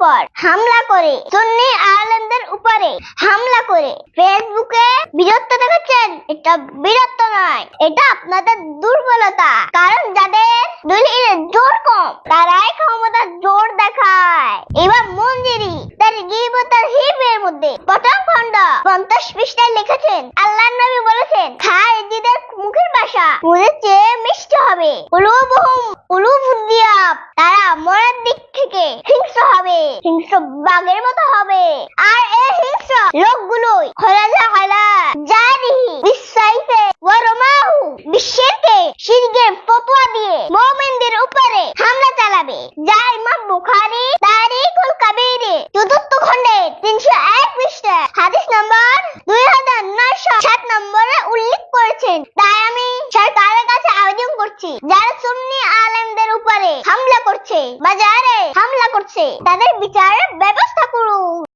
উপর হামলা করে, সুন্নি আলেমদের উপরে হামলা করে ফেসবুকে বীরত্ব দেখাচ্ছেন। এটা বীরত্ব নয়, এটা আপনাদের দুর্বলতা। কারণ যাদের দলিলের জোর কম তারাই ক্ষমতার জোর দেখায়। এবার মঞ্জুরি তার গীবতার হিবের মধ্যে প্রথম খণ্ড 50 পৃষ্ঠায় লিখেছেন, আল্লাহর নবী বলেছেন, খারিজিদের মুখের ভাষা মুদের চেয়ে মিষ্টি হবে। তারা মনের দিক থেকে হিংস্র হবে, হিংস্র বাঘের মতো হবে। আর এই হিংস্র লোকগুলোই বিশ্বেরকে শিরকের ফতোয়া দিয়ে মুমিনদের উপরে হামলা চালাবে। যা ইমাম বুখারী তারিখুল কাবীরে 4th খণ্ডে 301 পৃষ্ঠা হাদিস নম্বর 2960 নম্বরে উল্লেখ করেছেন। তাই আমি সরকারের কাছে আবেদন করছি, যারা সুন্নি আলেমদের উপরে হামলা করছে বা যারা হামলা করছে তাদের বিচারের ব্যবস্থা